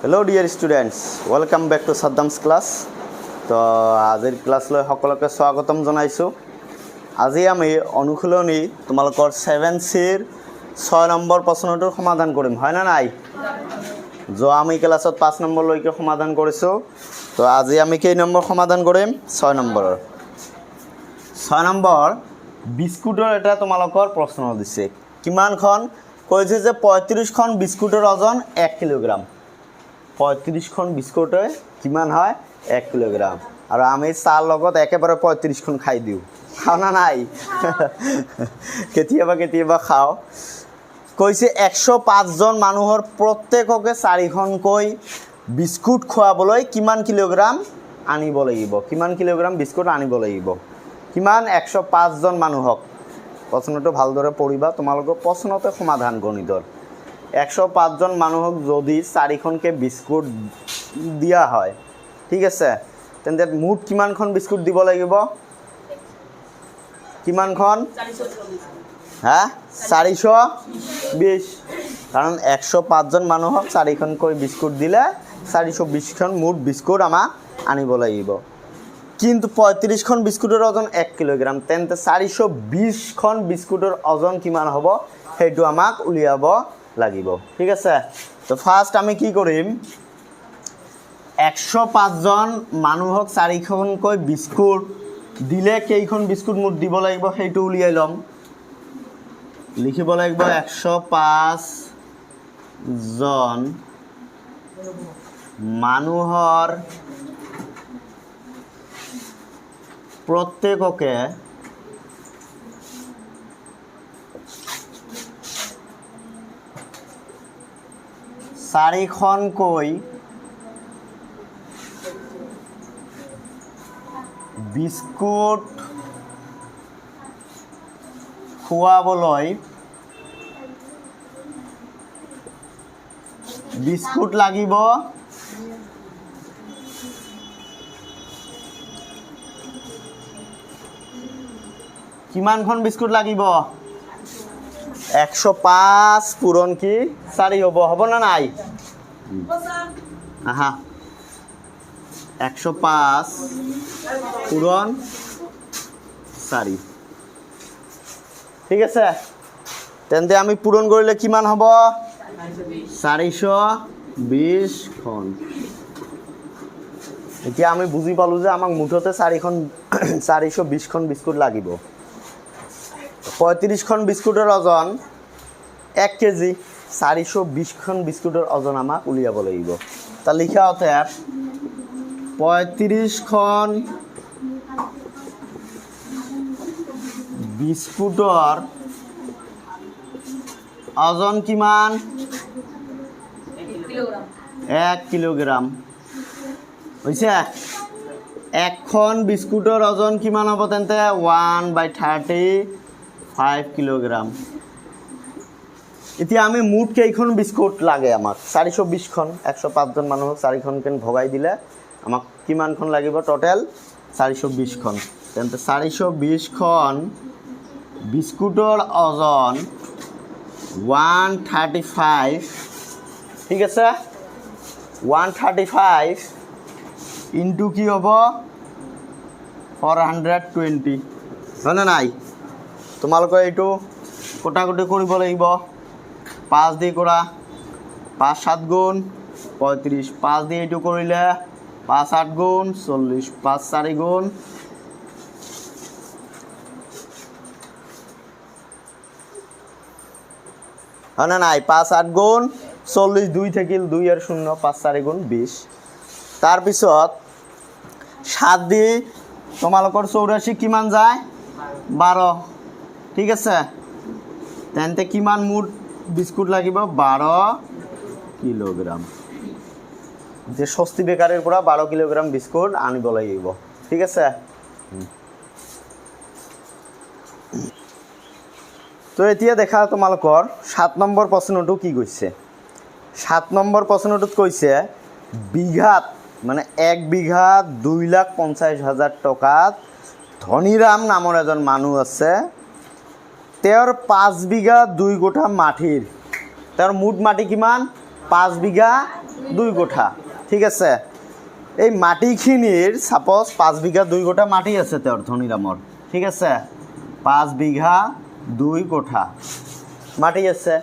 Hello dear students, welcome back to Saddam's class. তো আজিৰ ক্লাছলৈ সকলোকে স্বাগতম জনাইছোঁ। আজি আমি অনুশীলনী তোমালোকৰ 7Cৰ 6 নম্বৰ প্ৰশ্নটোৰ সমাধান কৰিম, হয় না নাই? যোৱা আমি ক্লাছত 5 নম্বৰলৈকে সমাধান কৰিছোঁ। তো আজি আমি কেই নম্বৰ সমাধান কৰিম? 6 নম্বৰৰ। 6 নম্বৰ বিস্কুটৰ এটা তোমালোকৰ প্ৰশ্ন দিছে। কিমানখন? কৈছে যে 35খন বিস্কুটৰ ওজন 1 কিলোগ্ৰাম। 35খন বিস্কুটে কিমান হয়? 1 কিলোগ্ৰাম। আৰু আমি চাৰ লগত একেবাৰে 35খন খাই দিওঁ, খাওঁ না নাই? কেতিয়াবা খাওঁ। কৈছে 105 জন মানুহৰ প্ৰত্যেককে 4খনকৈ বিস্কুট খোৱাবলৈ কিমান কিলোগ্ৰাম আনিব লাগিব? কিমান কিলোগ্ৰাম বিস্কুট আনিব লাগিব? কিমান? 105 জন মানুহক। প্ৰশ্নটো ভালদৰে পঢ়িবা, তোমালোকৰ প্ৰশ্নতে সমাধান গণিতৰ। 105 জন মানুহক যদি 4খনকৈ বিস্কুট দিয়া হয়, ঠিক আছে, তেন্তে মুঠ কিমানখন বিস্কুট দিব লাগিব? কিমানখন? 420। কাৰণ 105 জন মানুহক 4খনকৈ বিস্কুট দিলে 420খন মুঠ বিস্কুট আমাক আনিব লাগিব। কিন্তু 35খন বিস্কুটৰ ওজন 1 কিলোগ্ৰাম, তেন্তে 420খন বিস্কুটৰ ওজন কিমান হ'ব সেইটো আমাক উলিয়াব লাগিব, ঠিক আছে। তো ফাৰ্ষ্ট আমি কি কৰিম, 105 জন মানুহক 4খনকৈ বিস্কুট দিলে কেইখন বিস্কুট মুঠ দিব লাগিব সেইটো উলিয়াই ল'ম। লিখিব লাগিব 105 জন মানুহৰ প্ৰত্যেককে 4খনকৈ বিস্কুট খুৱাবলৈ বিস্কুট লাগিব কিমানখন বিস্কুট লাগিব? 105 পূৰণ কি 4 হ'ব না নাই? আহা, 105 পূৰণ 4, ঠিক আছে। তেন্তে আমি পূৰণ কৰিলে কিমান হ'ব? 420খন। এতিয়া আমি বুজি পালোঁ যে আমাক মুঠতে 420খন বিস্কুট লাগিব। 35খন বিস্কুটৰ ওজন 1 কেজি, 420খন বিস্কুটৰ ওজন আমাক উলিয়াব লাগিব। তা লিখা হতে 35খন বিস্কুটৰ ওজন কিমান? 1 কিলোগ্ৰাম। হৈছে? এখন বিস্কুটৰ ওজন কিমান হ'ব তেন্তে? 1/35 কিলোগ্ৰাম। এতিয়া আমি মুঠ কেইখন বিস্কুট লাগে আমাক? 420খন। 105 জন মানুহক 4খনকৈ ভগাই দিলে আমাক কিমানখন লাগিব? টোটেল 420খন। তেন্তে 420খন বিস্কুটৰ ওজন 135, ঠিক আছে। 135 ইনটু কি হ'ব? 420, হয়নে নাই? তোমালোকে এইটো কটাকটি কৰিব লাগিব। 5 দি কৰা, 5 7 গুণ 35, 5 দি এইটো কৰিলে 5 8 গুণ 40, 5 4 গুণ হয় না নাই? 5 8 গুণ 40, 2 থাকিল, 2 আর 0, 5 4 গুণ 20। তাৰপিছত 7 দি তোমালোকৰ 84 কিমান যায়? 12, ঠিক আছে। তেন্তে কিমান মুঠ বিস্কুট লাগিব? 12 কিলোগ্ৰাম। যে স্বস্তি বেকাৰীৰ পৰা 12 কিলোগ্ৰাম বিস্কুট আনিব লাগিব, ঠিক আছে। তো এতিয়া দেখা তোমালোকৰ 7 নম্বৰ প্ৰশ্নটো কি কৈছে। 7 নম্বৰ প্ৰশ্নটোত কৈছে বিঘাত, মানে 1 বিঘাত 2,50,000 টকাত ধনীৰাম নামৰ এজন মানুহ আছে। তেওঁৰ 5 বিঘা 2 গুঁঠা মাটিৰ, তেওঁৰ মুঠ মাটি কিমান? 5 বিঘা 2 কোঠা ঠিক আছে এই মাটিখিনিৰ সাপোজ 5 বিঘা 2 কোঠা মাটি আছে তেওঁৰ ধনিৰামৰ ঠিক আছে 5 বিঘা 2 কোঠা মাটি আছে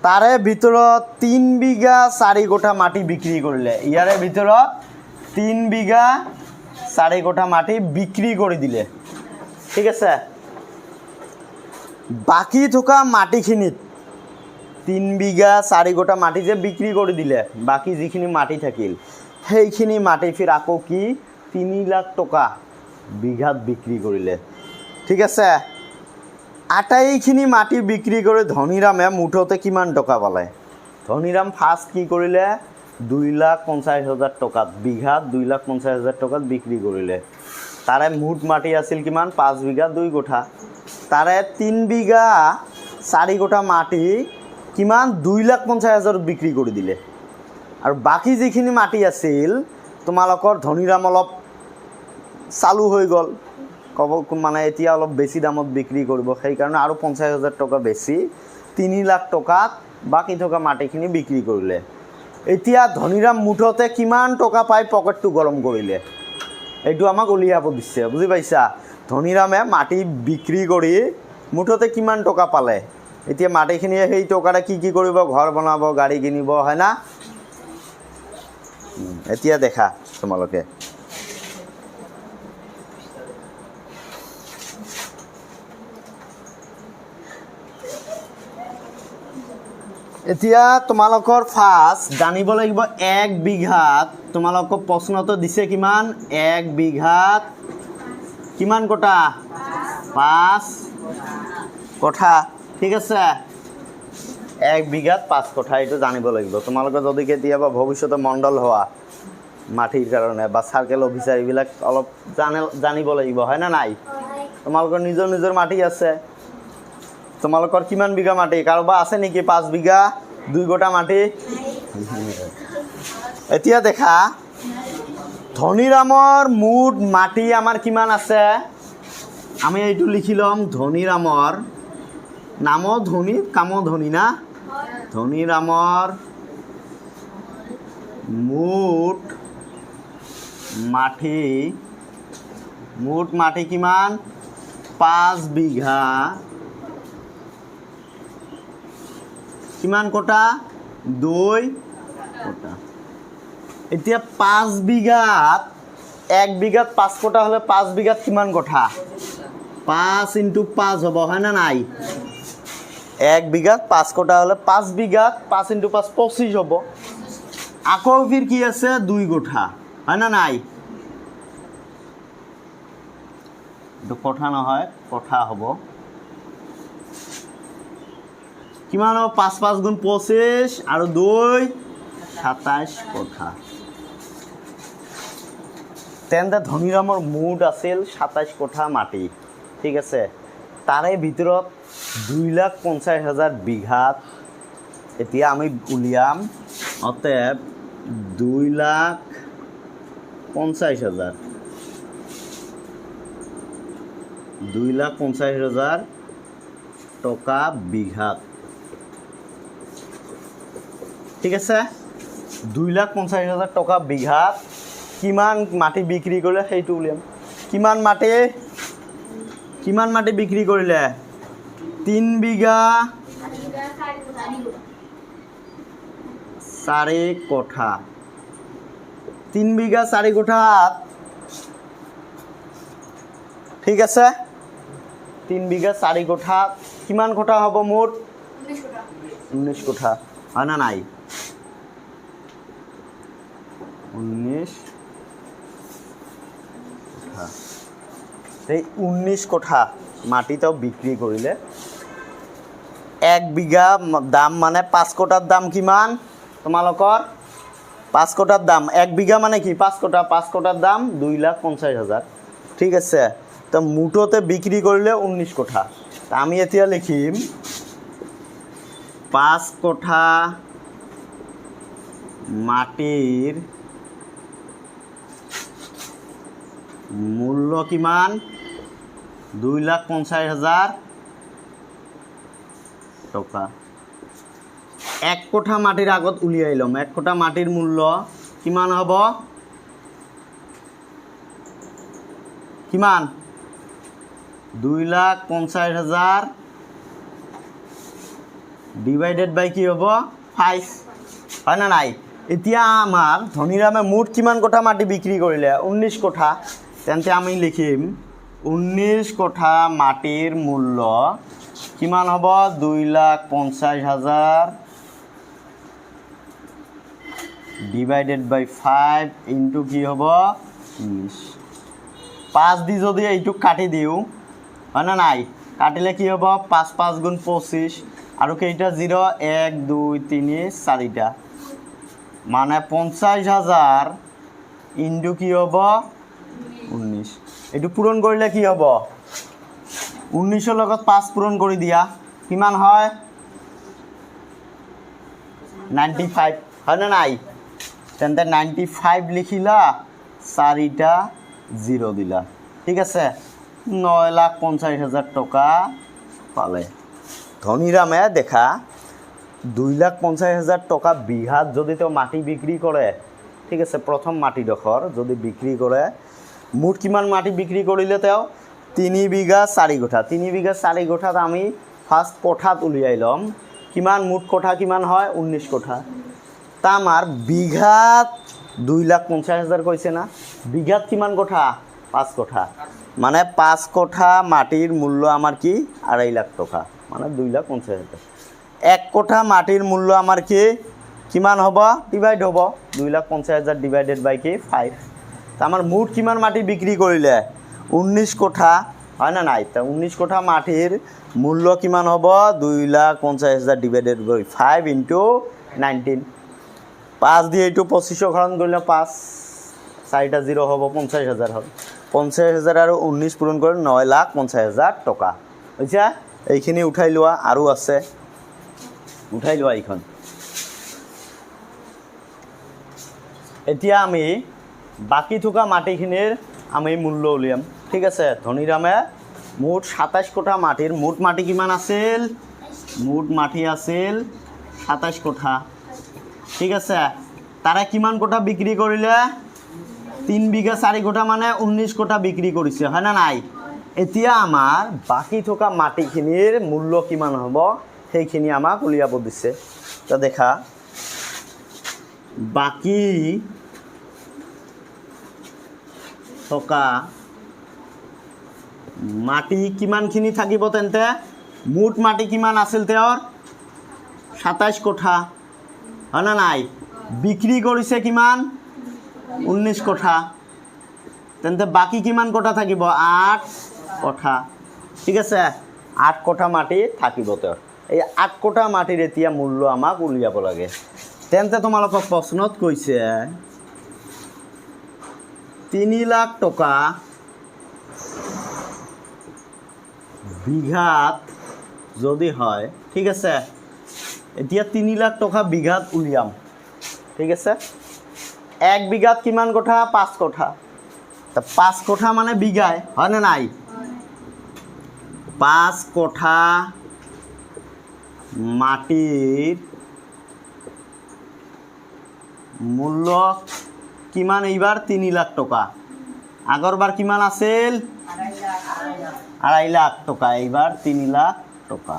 তাৰে ভিতৰত 3 বিঘা 4 কোঠা মাটি বিক্ৰী কৰিলে ইয়াৰে ভিতৰত 3 বিঘা 4 কোঠা মাটি বিক্ৰী কৰি দিলে ঠিক আছে বাকি থকা মাটিখিনিত 3 বিঘা 4 কোঠা মাটি যে বিক্ৰী কৰি দিলে বাকি যিখিনি মাটি থাকিল সেইখিনি মাটি ফিৰ আকৌ কি 3 লাখ টকা বিঘাত বিক্ৰী কৰিলে ঠিক আছে আটাইখিনি মাটি বিক্ৰী কৰি ধনিৰামে মুঠতে কিমান টকা পালে ধনিৰাম ফাৰ্ষ্ট কি কৰিলে 2,50,000 টকাত বিঘাত 2,50,000 টকাত বিক্ৰী কৰিলে তাৰে মুঠ মাটি আছিল কিমান 5 বিঘা 2 কোঠা তাৰে 3 বিঘা 4 কোঠা মাটি কিমান 2,50,000 বিক্ৰী কৰি দিলে আৰু বাকি যিখিনি মাটি আছিল তোমালোকৰ ধনিৰাম অলপ চালু হৈ গ'ল কব মানে এতিয়া অলপ বেছি দামত বিক্ৰী কৰিব সেই কাৰণে আৰু 50,000 টকা বেছি 3 লাখ টকাত বাকি থকা মাটিখিনি বিক্ৰী কৰিলে এতিয়া ধনিৰাম মুঠতে কিমান টকা পাই পকেটটো গৰম কৰিলে এইটো আমাক উলিয়াব দিছে বুজি পাইছা ধনিৰামে মাটি বিক্ৰী কৰি মুঠতে কিমান টকা পালে এতিয়া মাটিখিনি সেই টকাৰে কি কি কৰিব ঘৰ বনাব গাড়ী কিনিব হয় না এতিয়া দেখা তোমালোকে এতিয়া তোমালোকৰ ফাৰ্ষ্ট জানিব লাগিব 1 বিঘাত তোমালোকক প্ৰশ্নটো দিছে কিমান 1 বিঘাত কিমান কোঠা 5 কোঠা ঠিক আছে 1 বিঘাত 5 কোঠা এইটো জানিব লাগিব তোমালোকে যদি কেতিয়াবা ভৱিষ্যতে মণ্ডল হোৱা মাটিৰ কাৰণে বা সাৰ্কেল অফিচাৰ এইবিলাক অলপ জানিব লাগিব হয় না নাই তোমালোকৰ নিজৰ নিজৰ মাটি আছে তোমালোকৰ কিমান বিঘা মাটি কাৰোবা আছে নেকি 5 বিঘা 2 কোঠা মাটি এতিয়া দেখা ধনিৰামৰ মুঠ মাটি আমাৰ কিমান আছে আমি এইটো লিখি লম ধনিৰামৰ নাম ধনী কাম ধনী না ধনিৰামৰ মুঠ মাটি কিমান 5 বিঘা কিমান কোটা 2 কোটা এতিয়া 5 বিঘাত 1 বিঘাত 5 কোটা হলে 5 বিঘাত কিমান কোঠা 5 × 5 হ'ব হয় না নাই 1 বিঘাত 5 কোটা হলে 5 বিঘাত 5 × 5 25 হ'ব আকৌ ফিৰ কি আছে 2 কোঠা হয় না নাই এইটো কোঠা নহয় কোঠা হ'ব কিমান 5 5 গুণ 25 আৰু 2 27 কোঠা তেন্তে ধনিৰামৰ মুঠ আছিল 27 কোঠা মাটি ঠিক আছে তাৰে ভিতৰত 2,50,000 বিঘাত এতিয়া আমি উলিয়াম অতএব 2,50,000 টকা বিঘাত ঠিক আছে 2,50,000 টকা বিঘাত কিমান মাটি বিক্ৰী কৰিলে সেইটো উলিয়াম কিমান মাটি বিক্ৰী কৰিলে 3 বিঘা 4 কোঠা 3 বিঘা 4 কোঠাত ঠিক আছে 3 বিঘা 4 কোঠাত কিমান কোঠা হ'ব মুঠ 19 কোঠা হয় না নাই 19 কোঠা এই 19 কোঠা মাটিটাও বিক্ৰী কৰিলে 1 বিঘা দাম মানে 5 কোটাৰ দাম কিমান তোমালোকৰ 5 কোটাৰ দাম 1 বিঘা মানে কি 5 কোটাৰ দাম 2,50,000 ঠিক আছে তো মুঠতে বিক্ৰী কৰিলে 19 কোঠা আমি এতিয়া লিখিম 5 কোঠা মাটিৰ মূল্য কিমান 2,50,000 টকা 1 কোঠা মাটিৰ আগত উলিয়াই ল'ম 1 কোঠা মাটিৰ মূল্য কিমান হ'ব কিমান 2,50,000 ডিভাইডেড বাই কি হ'ব 5 হয় না নাই এতিয়া আমাৰ ধনীৰামে মুঠ কিমান কোঠা মাটি বিক্ৰী কৰিলে 19 কোঠা তেন্তে আমি লিখিম 19 কোঠা মাটিৰ মূল্য কিমান হ'ব 2,50,000 ডিভাইডেড বাই 5 ইনটু কি হ'ব 19 5 দি যদি এইটুক কাটি দিওঁ হয় না নাই কাটিলে কি হ'ব 5 5 গুণ 25 আৰু কেইটা 0 1 2 3 4টা মানে 50,000 ইনটু কি হ'ব 19 এইটো পূৰণ কৰিলে কি হ'ব 19 লগত 5 পূৰণ কৰি দিয়া কিমান হয় 95 হয় না নাই তেন্তে 95 লিখিলা 4টা 0 দিলা ঠিক আছে 9,50,000 টকা পালে ধনীৰামে দেখা 2,50,000 টকা বিঘাত যদি তেওঁ মাটি বিক্ৰী কৰে ঠিক আছে প্ৰথম মাটিডোখৰ যদি বিক্ৰী কৰে মুঠ কিমান মাটি বিক্ৰী কৰিলে তেওঁ 3 বিঘা 4 কোঠা 3 বিঘা 4 কোঠাত আমি ফাৰ্ষ্ট কোঠাত উলিয়াই ল'ম কিমান মুঠ কোঠা কিমান হয় 19 কোঠা তা আমাৰ বিঘাত 2,50,000 কৈছে না বিঘাত কিমান কোঠা 5 কোঠা মানে 5 কোঠা মাটিৰ মূল্য আমাৰ কি 2.5 লাখ টকা মানে 2,50,000 1 কোঠা মাটিৰ মূল্য আমাৰ কি কিমান হ'ব ডিভাইড হ'ব 2,50,000 ডিভাইডেড বাই কি 5 তা আমাৰ মুঠ কিমান মাটি বিক্ৰী কৰিলে 19 কোঠা হয় না নাই তা 19 কোঠা মাটিৰ মূল্য কিমান হ'ব 2,50,000 ডিভাইডেড বাই 5 ইনটু 19 5 দিয়ে এইটো 25 হৰণ কৰিলে 5 4টা 0 হ'ব 50,000 হ'ল 50,000 আৰু 19 পূৰণ কৰি 9,50,000 টকা হৈছে এইখিনি উঠাই লোৱা আৰু আছে উঠাই লোৱা এইখন এতিয়া আমি বাকি থকা মাটিখিনিৰ আমি মূল্য উলিয়াম ঠিক আছে ধনীৰামে মুঠ 27 কোঠা মাটিৰ মুঠ মাটি কিমান আছিল মুঠ মাটি আছিল 27 কোঠা ঠিক আছে তাৰে কিমান কোঠা বিক্ৰী কৰিলে 3 বিঘা 4 কোঠা মানে 19 কোঠা বিক্ৰী কৰিছে হয় না নাই এতিয়া আমাৰ বাকি থকা মাটিখিনিৰ মূল্য কিমান হ'ব সেইখিনি আমাক উলিয়াব দিছে তা দেখা বাকি থকা মাটি কিমানখিনি থাকিব তেন্তে মুঠ মাটি কিমান আছিল তেওঁৰ 27 কোঠা হয় না নাই বিক্ৰী কৰিছে কিমান 19 কোঠা তেন্তে বাকি কিমান কোঠা থাকিব 8 কোঠা ঠিক আছে 8 কোঠা মাটি থাকিব তেওঁৰ এই 8 কোঠা মাটিৰ এতিয়া মূল্য আমাক উলিয়াব লাগে তেন্তে তোমালোকক প্ৰশ্নত কৈছে 3 লাখ টকা বিঘাত যদি হয় ঠিক আছে এতিয়া 3 লাখ টকা বিঘাত উলিয়াম ঠিক আছে 1 বিঘাত কিমান কোঠা 5 কোঠা তা 5 কোঠা মানে বিঘায় হয় না নাই 5 কোঠা মাটিৰ মূল্য কিমান এইবাৰ 3 লাখ টকা আগৰবাৰ কিমান আছিল 2.5 লাখ টকা এইবাৰ 3 লাখ টকা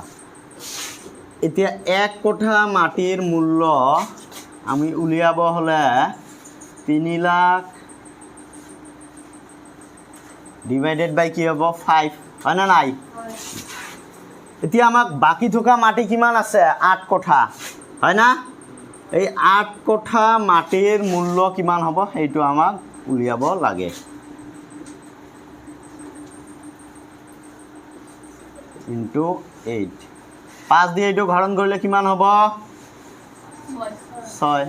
এতিয়া 1 কোঠা মাটিৰ মূল্য আমি উলিয়াব হলে 3 লাখ ডিভাইডেড বাই কি হ'ব 5 হয় না নাই এতিয়া আমাক বাকি থকা মাটি কিমান আছে 8 কোঠা হয় না এই 8 কোঠা মাটিৰ মূল্য কিমান হ'ব সেইটো আমাক উলিয়াব লাগে ইনটু 8 5 দিয়ে এইটো হৰণ কৰিলে কিমান হ'ব 6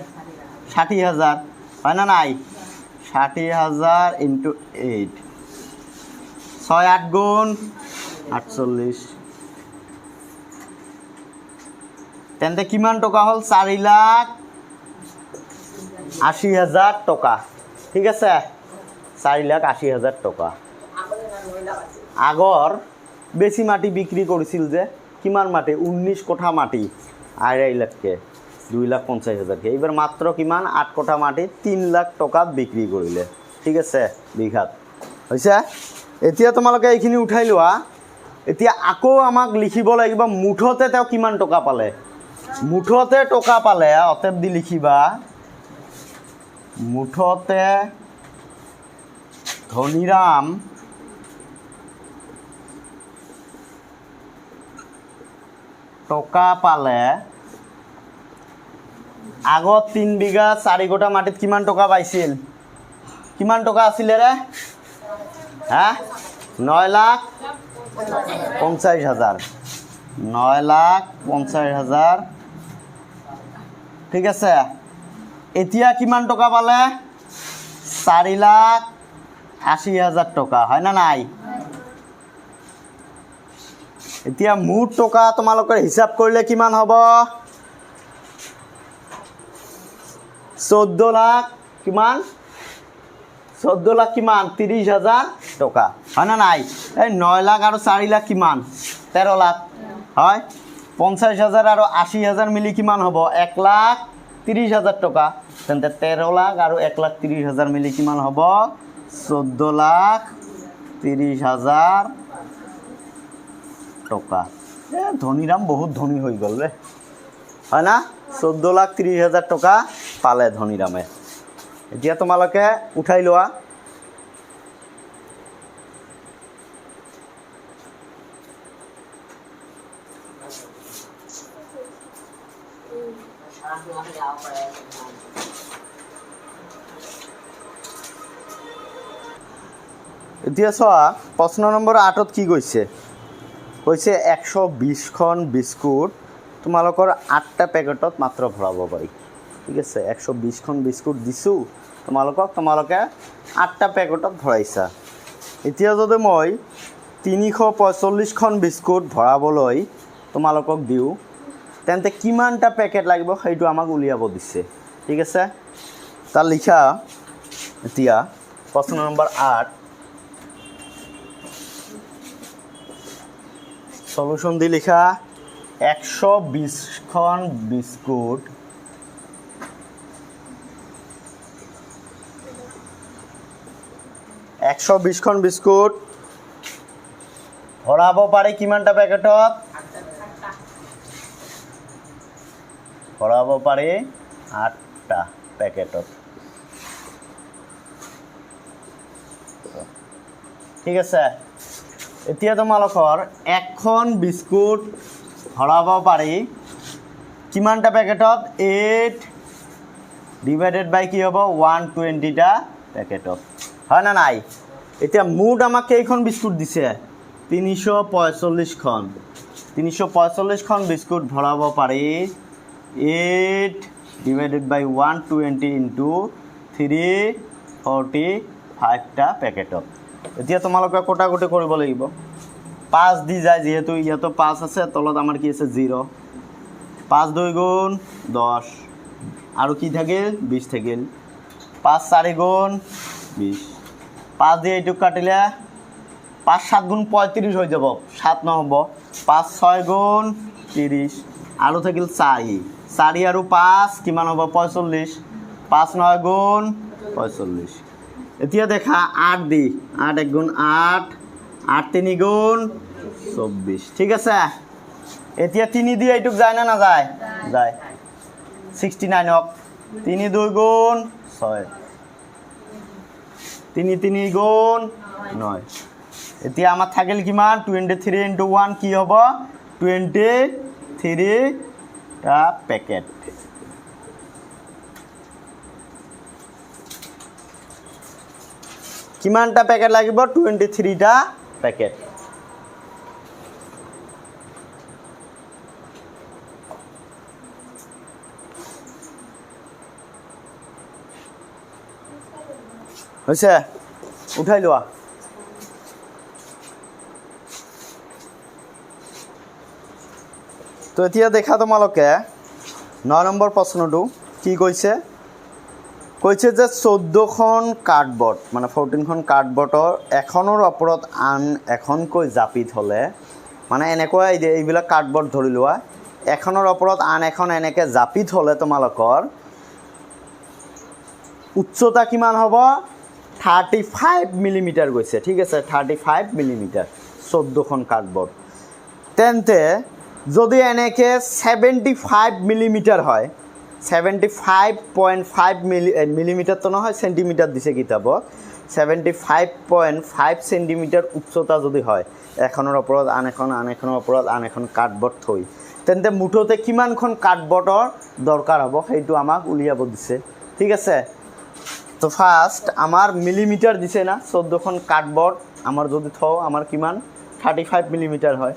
60,000 হয় না নাই 60,000 ইনটু 8 6 8 গুণ 48 তেন্তে কিমান টকা হ'ল 4,80,000 টকা ঠিক আছে 4,80,000 টকা আগৰ বেছি মাটি বিক্ৰী কৰিছিল যে কিমান মাটি 19 কোঠা মাটি 2.5 লাখকে 2,50,000 এইবাৰ মাত্ৰ কিমান 8 কঠা মাটি 3 লাখ টকাত বিক্ৰী কৰিলে ঠিক আছে বিঘাত হৈছে এতিয়া তোমালোকে এইখিনি উঠাই লোৱা এতিয়া আকৌ আমাক লিখিব লাগিব মুঠতে তেওঁ কিমান টকা পালে মুঠতে টকা পালে অতএব দি লিখিবা মুঠতে ধনীৰাম টকা পালে আগত 3 বিঘা 4 কঠা মাটিত কিমান টকা পাইছিল কিমান টকা আছিল ৰে হ্যাঁ 9,50,000 9,50,000 ঠিক আছে এতিয়া কিমান টকা পালে 4,80,000 টকা হয় না নাই এতিয়া মুঠ টকা তোমালোকৰ হিসাব কৰিলে কিমান হ'ব 14 লাখ কিমান 14 লাখ কিমান 30,000 টকা হয় না নাই এই 9 লাখ আৰু 4 লাখ কিমান 13 লাখ হয় 50,000 আৰু 80,000 মিলি কিমান হ'ব 1,30,000 টকা তেন্তে 13 লাখ আৰু 1,30,000 মিলি কিমান হ'ব 14,30,000 টকা ধনীৰাম বহুত ধনী হৈ গ'ল ৰে হয় না 14,30,000 টকা পালে ধনীৰামে এতিয়া তোমালোকে উঠাই লোৱা এতিয়া চোৱা প্ৰশ্ন নম্বৰ 8ত কি কৈছে 120খন বিস্কুট তোমালোকৰ 8টা পেকেটত মাত্ৰ ভৰাব পাৰি ঠিক আছে 120খন বিস্কুট দিছোঁ তোমালোকে 8টা পেকেটত ভৰাইছা এতিয়া যদি মই 345খন বিস্কুট ভৰাবলৈ তোমালোকক দিওঁ তেন্তে কিমানটা পেকেট লাগিব সেইটো আমাক উলিয়াব দিছে ঠিক আছে তাৰ লিখা এতিয়া প্ৰশ্ন নম্বৰ 8 সলিউশন দি লিখা 120খন বিস্কুট 120খন বিস্কুট ভৰাব পাৰি কিমানটা পেকেটত ভৰাব পাৰি 8টা পেকেটত ঠিক আছে এতিয়া তোমালোকৰ এখন বিস্কুট ভৰাব পাৰি কিমানটা পেকেটত 8 ডিভাইডেড বাই কি হ'ব 120টা পেকেটত হয় না নাই এতিয়া মুঠ আমাক কেইখন বিস্কুট দিছে 345খন 345খন বিস্কুট ভৰাব পাৰি 8 ডিভাইডেড বাই 120 ইনটু 345টা পেকেটত এতিয়া তোমালোকে কোটাকুটি কৰিব লাগিব 5 দি যায় যেহেতু ইয়াতো 5 আছে তলত আমাৰ কি আছে 0 5 2 গুণ 10 আৰু কি থাকিল 20 থাকিল 5 4 গুণ 20 5 দিয়ে এইটো কাটিলে 5 7 গুণ 35 হৈ যাব 7 নহ'ব 5 6 গুণ 30 আৰু থাকিল 4 আৰু 5 কিমান হ'ব 45 5 9 গুণ 45 এতিয়া দেখা 8 দি 8 1 গুণ 8 8 3 গুণ 24 ঠিক আছে এতিয়া 3 দি এইটুক যায় না যায় যায় 69 হক 3 2 গুণ 6 3 3 গুণ 9 এতিয়া আমাৰ থাকিল কিমান 23 ইনটু 1 কি হ'ব 23 টা পেকেট কিমানটা পেকেট লাগিব 23টা পেকেট হৈছে উঠাই লোৱা তো এতিয়া দেখা তোমালোকে 9 নম্বৰ প্ৰশ্নটো কি কৈছে কৈছে যে 14খন কাৰ্ডবৰ্ড মানে 14খন কাৰ্ডবৰ্ডৰ এখনৰ ওপৰত আন এখনকৈ জাপি থলে মানে এনেকুৱা এইবিলাক কাৰ্ডবৰ্ড ধৰি লোৱা এখনৰ ওপৰত আন এখন এনেকৈ জাপি থ'লে তোমালোকৰ উচ্চতা কিমান হ'ব 35 মিলিমিটাৰ গৈছে ঠিক আছে 35 মিলিমিটাৰ 14খন কাৰ্ডবৰ্ড তেন্তে যদি এনেকৈ 75 মিলিমিটাৰ হয় 75.5 মিলিমিটাৰটো নহয় চেণ্টিমিটাৰ দিছে কিতাপত 75.5 চেণ্টিমিটাৰ উচ্চতা যদি হয় এখনৰ ওপৰত আন এখনৰ ওপৰত আন এখন কাৰ্ডবৰ্ড থৈ তেন্তে মুঠতে কিমানখন কাৰ্ডবৰ্ডৰ দৰকাৰ হ'ব সেইটো আমাক উলিয়াব দিছে ঠিক আছে তো ফাৰ্ষ্ট আমাৰ মিলিমিটাৰ দিছে না 14খন কাৰ্ডবৰ্ড আমাৰ যদি থওঁ আমাৰ কিমান 35 মিলিমিটাৰ হয়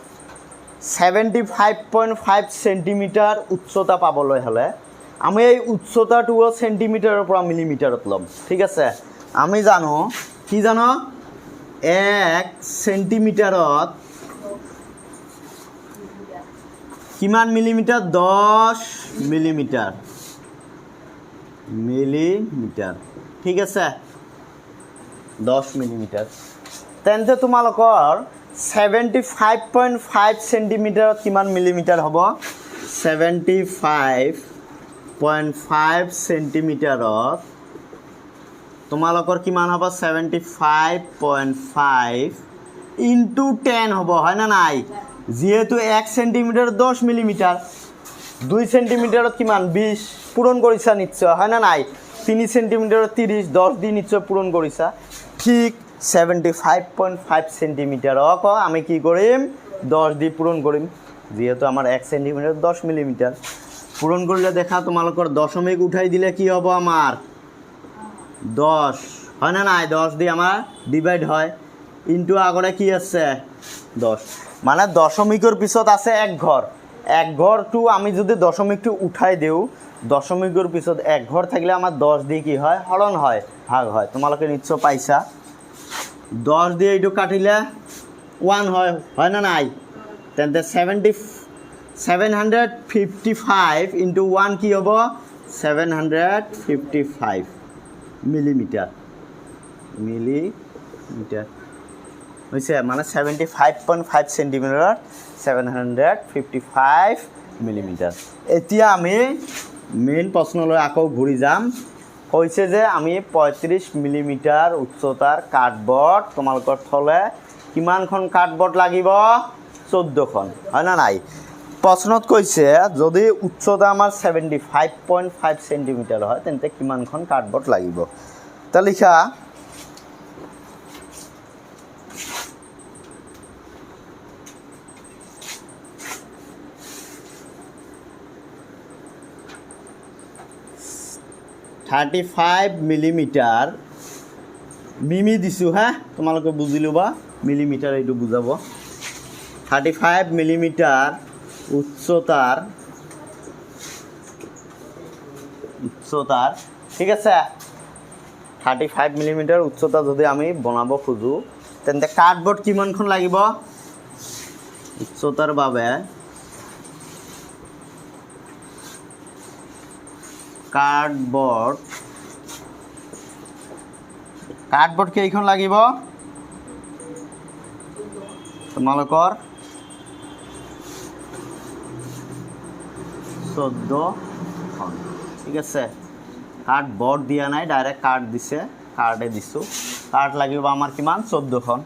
75.5 চেণ্টিমিটাৰ উচ্চতা পাবলৈ হ'লে আমি এই উচ্চতাটো চেণ্টিমিটাৰৰ পৰা মিলিমিটাৰত ল'ম ঠিক আছে আমি জানো কি জানো 1 চেণ্টিমিটাৰত কিমান মিলিমিটাৰ 10 মিলিমিটাৰ ঠিক আছে 10 মিলিমিটাৰ তেন্তে তোমালোকৰ 75.5 চেণ্টিমিটাৰত কিমান মিলিমিটাৰ হ'ব 75.5 চেণ্টিমিটাৰত তোমালোকৰ কিমান হ'ব 75.5 ইনটু 10 হ'ব হয় না নাই যেহেতু 1 চেণ্টিমিটাৰ 10 মিলিমিটাৰ 2 চেণ্টিমিটাৰত কিমান 20 পূৰণ কৰিছা নিশ্চয় হয় না নাই 3 চেণ্টিমিটাৰত 30 10 দি নিশ্চয় পূৰণ কৰিছা ঠিক 75.5 চেণ্টিমিটাৰক আমি কি কৰিম 10 দি পূৰণ কৰিম যেহেতু আমাৰ 1 চেণ্টিমিটাৰ 10 মিলিমিটাৰ পূৰণ কৰিলে দেখা তোমালোকৰ দশমিক উঠাই দিলে কি হ'ব আমাৰ 10 হয় না নাই 10 দি আমাৰ ডিভাইড হয় ইনটু আগৰে কি আছে 10 মানে দশমিকৰ পিছত আছে এক ঘৰটো আমি যদি দশমিকটো উঠাই দিওঁ দশমিকৰ পিছত এক ঘৰ থাকিলে আমাৰ 10 দি কি হয় হৰণ হয় ভাগ হয় তোমালোকে নিশ্চয় পাইছা 10 দিয়ে এইটো কাটিলে 1 হয় না নাই তেন্তে 755 ইনটু 1 কি হ'ব 755 মিলিমিটাৰ হৈছে মানে 75.5 চেণ্টিমিটাৰত 755 মিলিমিটাৰ এতিয়া আমি মেইন প্ৰশ্নলৈ আকৌ ঘূৰি যাম কৈছে যে আমি 35 মিলিমিটাৰ উচ্চতাৰ কাৰ্ডবৰ্ড তোমালোকৰ থ'লে কিমানখন কাৰ্ডবৰ্ড লাগিব 14খন হয় না নাই প্ৰশ্নত কৈছে যদি উচ্চতা আমাৰ 75.5 চেণ্টিমিটাৰ হয় তেন্তে কিমানখন কাৰ্ডবৰ্ড লাগিব তা লিখা $35 মিলিমিটাৰ মিমি দিছোঁ হা তোমালোকে বুজি ল'বা মিলিমিটাৰ এইটো বুজাব 35 মিলিমিটাৰ উচ্চতাৰ ঠিক আছে 35 মিলিমিটাৰ উচ্চতা যদি আমি বনাব খোজোঁ তেন্তে কাৰ্ডবৰ্ড কিমানখন লাগিব উচ্চতাৰ বাবে কাৰ্ডবৰ্ড কেইখন লাগিব তোমালোকৰ 14খন ঠিক আছে কাৰ্ডবৰ্ড দিয়া নাই ডাইৰেক্ট কাৰ্ড দিছে কাৰ্ডে দিছোঁ কাৰ্ড লাগিব আমাৰ কিমান 14খন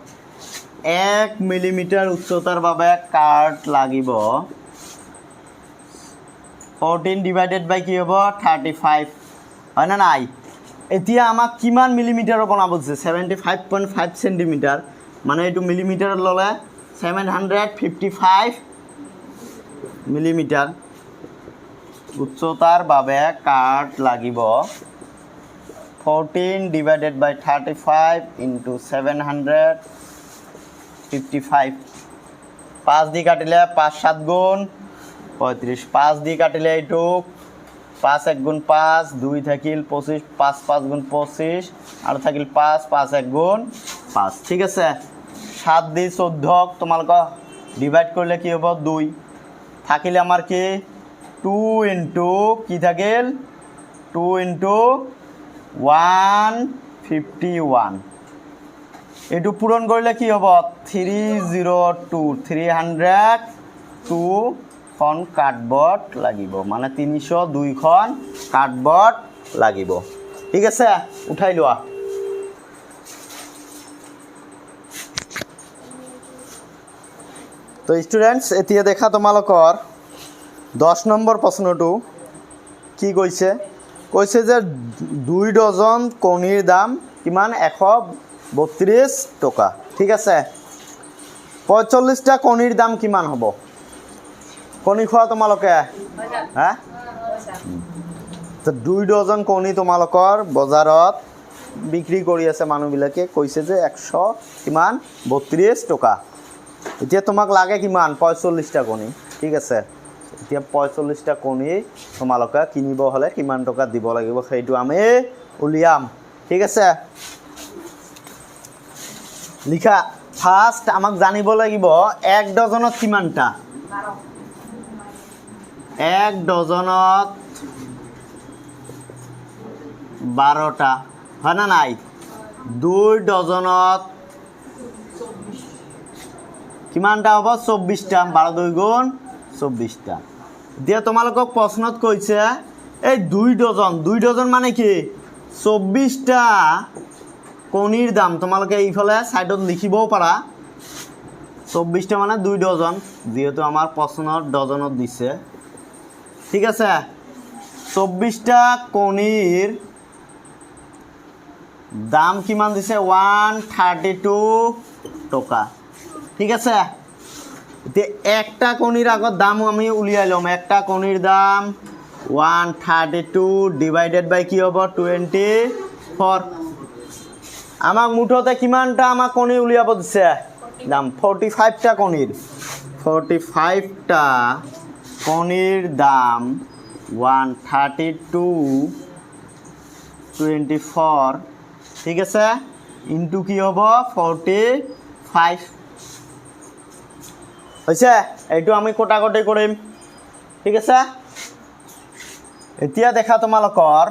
1 মিলিমিটাৰ উচ্চতাৰ বাবে কাৰ্ড লাগিব 14 ডিভাইডেড বাই কি হ'ব 35 হয় না নাই এতিয়া আমাক কিমান মিলিমিটাৰৰ বনাব দিছে 75.5 চেণ্টিমিটাৰ মানে এইটো মিলিমিটাৰত ল'লে 755 মিলিমিটাৰ উচ্চতাৰ বাবে কাৰ্ড লাগিব 14 ডিভাইডেড বাই 35 ইনটু 755 5 দি কাটিলে 5 7 গুণ 35 5 দি কাটিলে এইটো 5 1 গুণ 5 2 থাকিল 25 5 5 গুণ 25 আৰু থাকিল 5 5 1 গুণ 5 ঠিক আছে 7 দি 14ক তোমালোকৰ ডিভাইড কৰিলে কি হ'ব 2 থাকিলে আমাৰ কি 2 ইনটু কি থাকিল 2 ইনটু 151 এইটো পূৰণ কৰিলে কি হ'ব 302 খন কাৰ্ডবৰ্ড লাগিব, মানে 302খন কাৰ্ডবৰ্ড লাগিব। ঠিক আছে, উঠাই লোৱা। তো ষ্টুডেণ্টছ, এতিয়া দেখা তোমালোকৰ 10 নম্বৰ প্ৰশ্নটো কি কৈছে। কৈছে যে 2 ডজন কণীৰ দাম কিমান? 132 টকা। ঠিক আছে, 45টা কণীৰ দাম কিমান হ'ব? কণী খোৱা তোমালোকে? হা, তো 2 ডজন কণী তোমালোকৰ বজাৰত বিক্ৰী কৰি আছে মানুহবিলাকে। কৈছে যে 132 টকা। এতিয়া তোমাক লাগে কিমান? 45টা কণী। ঠিক আছে, এতিয়া 45টা কণী তোমালোকে কিনিব হ'লে কিমান টকা দিব লাগিব সেইটো আমি উলিয়াম। ঠিক আছে, লিখা। ফাৰ্ষ্ট আমাক জানিব লাগিব 1 ডজনত কিমানটা? 1 ডজনত 12টা, হয় না নাই? 2 ডজনত কিমানটা হ'ব? 24টা। 12 2 গুণ 24টা। এতিয়া তোমালোকক প্ৰশ্নত কৈছে এই 2 ডজন মানে কি? 24টা কণীৰ দাম। তোমালোকে এইফালে ছাইডত লিখিবও পাৰা। 24টা মানে 2 ডজন, যিহেতু আমাৰ প্ৰশ্নত ডজনত দিছে। ঠিক আছে, 24টা কণীৰ দাম কিমান দিছে? 132 টকা। ঠিক আছে, এতিয়া একটা কণীৰ আগত দাম আমি উলিয়াই ল'ম। একটা কণীৰ দাম 132 ডিভাইডেড বাই কি হ'ব? 24। আমাক মুঠতে কিমানটা আমাক কণী উলিয়াব দিছে? দাম 45টা কণীৰ। 45টা কণীৰ দাম 132 24। ঠিক আছে, ইনটু কি হ'ব? 45 হৈছে। এইটো আমি কটাকটি কৰিম। ঠিক আছে, এতিয়া দেখা তোমালোকৰ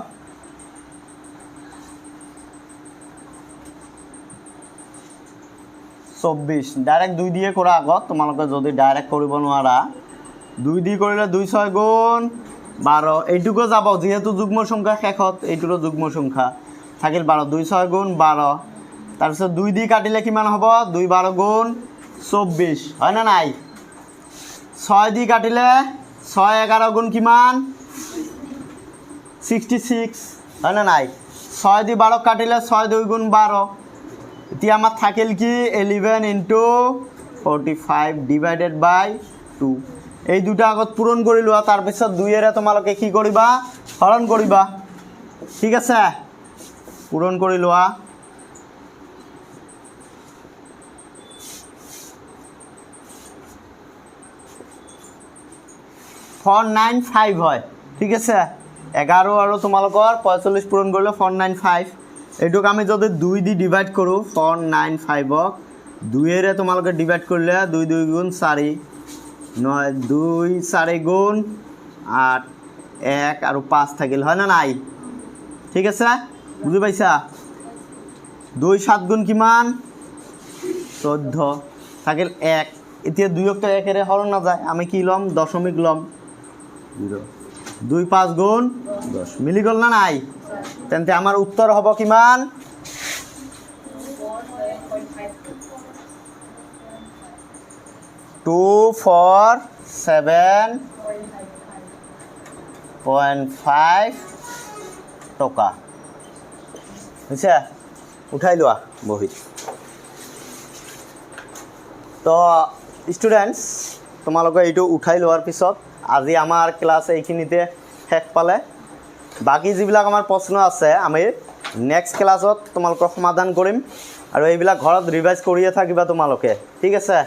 24 ডাইৰেক্ট 2 দিয়ে কৰা। আগত তোমালোকে যদি ডাইৰেক্ট কৰিব নোৱাৰা, 2 দি কৰিলে 2 6 গুণ 12। এইটুকু যাব, যিহেতু যুগ্ম সংখ্যা শেষত, এইটোৰো যুগ্ম সংখ্যা থাকিল 12। 2 6 গুণ 12। তাৰপিছত 2 দি কাটিলে কিমান হ'ব? 2 12 গুণ 24, হয় না নাই? 6 দি কাটিলে 6 11 গুণ কিমান? 66, হয় না নাই? 6 দি 12 কাটিলে 6 2 গুণ 12। এতিয়া আমাৰ থাকিল কি? 11 ইনটু 45 ডিভাইডেড বাই 2। এই দুটা আগত পূৰণ কৰি লোৱা, তাৰপিছত 2ৰে তোমালোকে কি কৰিবা? হৰণ কৰিবা। ঠিক আছে, পূৰণ কৰি লোৱা। $495 হয়। ঠিক আছে, 11 আৰু তোমালোকৰ 45 পূৰণ কৰিলে 495। এইটোক আমি যদি 2 দি ডিভাইড কৰোঁ, 495ক 2ৰে তোমালোকে ডিভাইড কৰিলে 2 2 গুণ 4 9 2 4 গুণ 8 1 আৰু 5 থাকিল, হয় না নাই? ঠিক আছে, বুজি পাইছা? 2 7 গুণ কিমান? 14 থাকিল 1। এতিয়া 2ক তো 1ৰে হৰণ নাযায়, আমি কি ল'ম? দশমিক ল'ম। 2 5 গুণ 10 মিলি গ'ল না নাই? তেন্তে আমাৰ উত্তৰ হ'ব কিমান? 247.5 টকা। হৈছে, উঠাই লোৱা বহীত। তো ষ্টুডেণ্টছ, তোমালোকে এইটো উঠাই লোৱাৰ পিছত আজি আমাৰ ক্লাছ এইখিনিতে শেষ পালে। বাকী যিবিলাক আমাৰ প্ৰশ্ন আছে আমি নেক্সট ক্লাছত তোমালোকৰ সমাধান কৰিম, আৰু এইবিলাক ঘৰত ৰিভাইজ কৰিয়ে থাকিবা তোমালোকে। ঠিক আছে।